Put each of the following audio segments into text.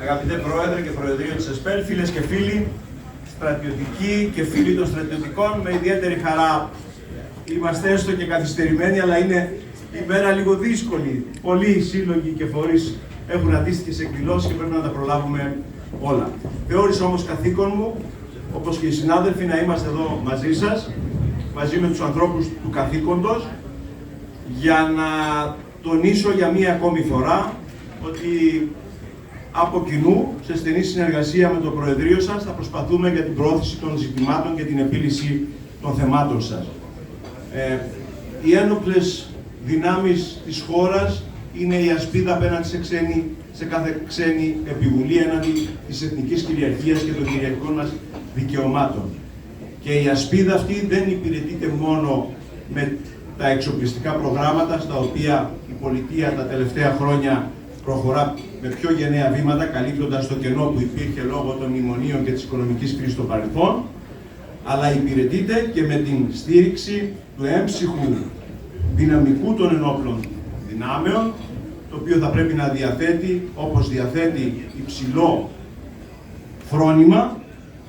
Αγαπητέ Πρόεδρε και Προεδρείο της ΕΣΠΕΛ, φίλες και φίλοι, στρατιωτικοί και φίλοι των στρατιωτικών, με ιδιαίτερη χαρά είμαστε έστω και καθυστερημένοι, αλλά είναι η μέρα λίγο δύσκολη. Πολλοί σύλλογοι και φορείς έχουν αντίστοιχες εκδηλώσεις και πρέπει να τα προλάβουμε όλα. Θεώρησα όμως καθήκον μου, όπως και οι συνάδελφοι, να είμαστε εδώ μαζί σας, μαζί με τους ανθρώπους του καθήκοντος, για να τονίσω για μία ακόμη φορά ότι από κοινού, σε στενή συνεργασία με το Προεδρείο σας, θα προσπαθούμε για την προώθηση των ζητημάτων και την επίλυση των θεμάτων σας. Οι ένοπλες δυνάμεις της χώρας είναι η ασπίδα απέναντι σε κάθε ξένη επιβουλή, έναντι της εθνικής κυριαρχίας και των κυριαρχικών μας δικαιωμάτων. Και η ασπίδα αυτή δεν υπηρετείται μόνο με τα εξοπλιστικά προγράμματα, στα οποία η πολιτεία τα τελευταία χρόνια προχωρά με πιο γενναία βήματα, καλύπτοντας το κενό που υπήρχε λόγω των μνημονίων και της οικονομικής κρίσης στο παρελθόν, αλλά υπηρετείται και με την στήριξη του έμψυχου δυναμικού των ενόπλων δυνάμεων, το οποίο θα πρέπει να διαθέτει, όπως διαθέτει, υψηλό φρόνημα,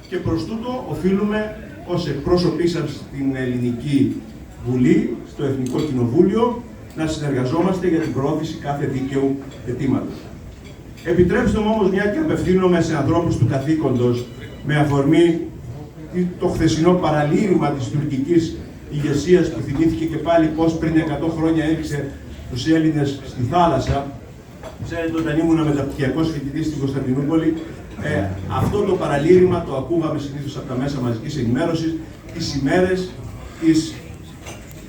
και προς τούτο οφείλουμε ως εκπρόσωποι σας στην Ελληνική Βουλή, στο Εθνικό Κοινοβούλιο, να συνεργαζόμαστε για την προώθηση κάθε δίκαιου αιτήματος. Επιτρέψτε μου όμως, μια και απευθύνομαι σε ανθρώπους του καθήκοντος, με αφορμή το χθεσινό παραλήρημα της τουρκικής ηγεσίας, που θυμήθηκε και πάλι πώς πριν 100 χρόνια έριξε τους Έλληνες στη θάλασσα. Ξέρετε, όταν ήμουν μεταπτυχιακός φοιτητής στην Κωνσταντινούπολη, αυτό το παραλήρημα το ακούγαμε συνήθως από τα μέσα μαζικής ενημέρωσης τις ημέρες της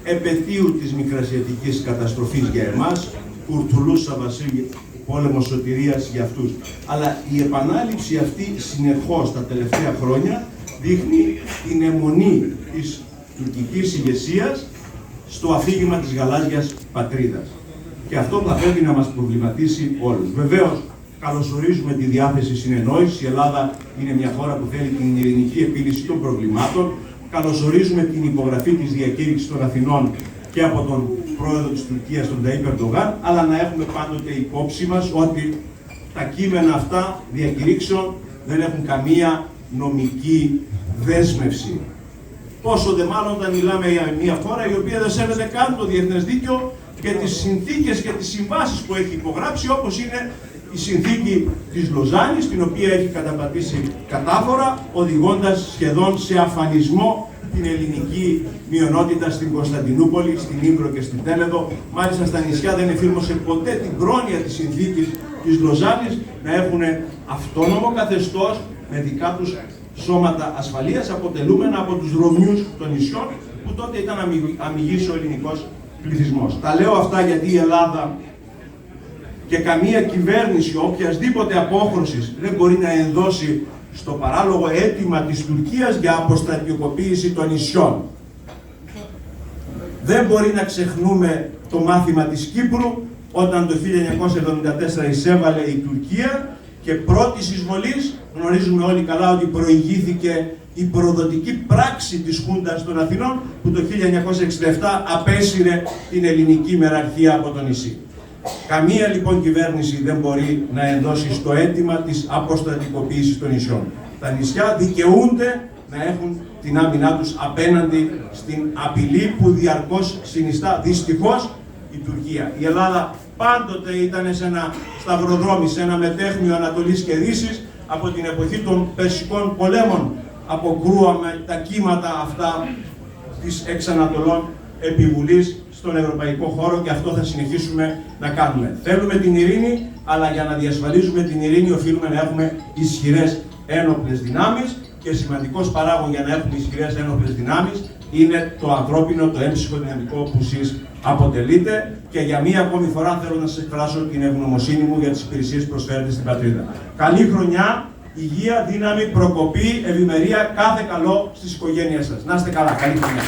επετείου της μικρασιατικής καταστροφής για εμάς, Κουρτουλούσα Βασίλη, πόλεμος σωτηρίας για αυτούς. Αλλά η επανάληψη αυτή συνεχώς τα τελευταία χρόνια δείχνει την αιμονή της τουρκικής ηγεσίας στο αφήγημα της γαλάζιας πατρίδας. Και αυτό θα πρέπει να μας προβληματίσει όλους. Βεβαίως, καλωσορίζουμε τη διάθεση συνεννόησης. Η Ελλάδα είναι μια χώρα που θέλει την ειρηνική επίλυση των προβλημάτων. Καλωσορίζουμε την υπογραφή της διακήρυξης των Αθηνών και από τον πρόεδρο της Τουρκίας, τον Ταΐπ Ερντογάν, αλλά να έχουμε πάντοτε υπόψη μας ότι τα κείμενα αυτά διακηρύξεων δεν έχουν καμία νομική δέσμευση. Πόσο δε μάλλον όταν μιλάμε για μια χώρα η οποία δεν σέβεται καν το διεθνές δίκαιο και τις συνθήκες και τις συμβάσεις που έχει υπογράψει, όπως είναι η συνθήκη της Λοζάνης, την οποία έχει καταπατήσει κατάφορα, οδηγώντας σχεδόν σε αφανισμό την ελληνική μειονότητα στην Κωνσταντινούπολη, στην Ύβρο και στην Τέλεδο. Μάλιστα στα νησιά δεν εφήρμοσε ποτέ την πρόνοια της συνθήκης της Λοζάνης να έχουν αυτόνομο καθεστώς με δικά τους σώματα ασφαλείας, αποτελούμενα από τους Ρωμιούς των νησιών, που τότε ήταν αμιγής ο ελληνικός πληθυσμός. Τα λέω αυτά γιατί η Ελλάδα και καμία κυβέρνηση οποιασδήποτε απόχρωσης δεν μπορεί να ενδώσει στο παράλογο αίτημα της Τουρκίας για αποστρατιωτικοποίηση των νησιών. Δεν μπορεί να ξεχνούμε το μάθημα της Κύπρου, όταν το 1974 εισέβαλε η Τουρκία και πρώτης εισβολής γνωρίζουμε όλοι καλά ότι προηγήθηκε η προδοτική πράξη της Χούντας των Αθηνών, που το 1967 απέσυρε την ελληνική μεραρχία από το νησί. Καμία λοιπόν κυβέρνηση δεν μπορεί να ενδώσει στο αίτημα της αποστρατικοποίησης των νησιών. Τα νησιά δικαιούνται να έχουν την άμυνά τους απέναντι στην απειλή που διαρκώς συνιστά δυστυχώς η Τουρκία. Η Ελλάδα πάντοτε ήταν σε ένα σταυροδρόμι, σε ένα μετέχμιο Ανατολής και Δύσης. Από την εποχή των Περσικών πολέμων αποκρούαμε τα κύματα αυτά της εξανατολών επιβουλής στον ευρωπαϊκό χώρο, και αυτό θα συνεχίσουμε να κάνουμε. Θέλουμε την ειρήνη, αλλά για να διασφαλίζουμε την ειρήνη οφείλουμε να έχουμε ισχυρές ένοπλες δυνάμεις, και σημαντικός παράγον για να έχουμε ισχυρές ένοπλες δυνάμεις είναι το ανθρώπινο, το έμψυχο δυναμικό που εσείς αποτελείτε, και για μία ακόμη φορά θέλω να σας εκφράσω την ευγνωμοσύνη μου για τις υπηρεσίες που προσφέρετε στην πατρίδα. Καλή χρονιά, υγεία, δύναμη, προκοπή, ευημερία, κάθε καλό στις οικογένειές σας. Να είστε καλά, καλή χρονιά.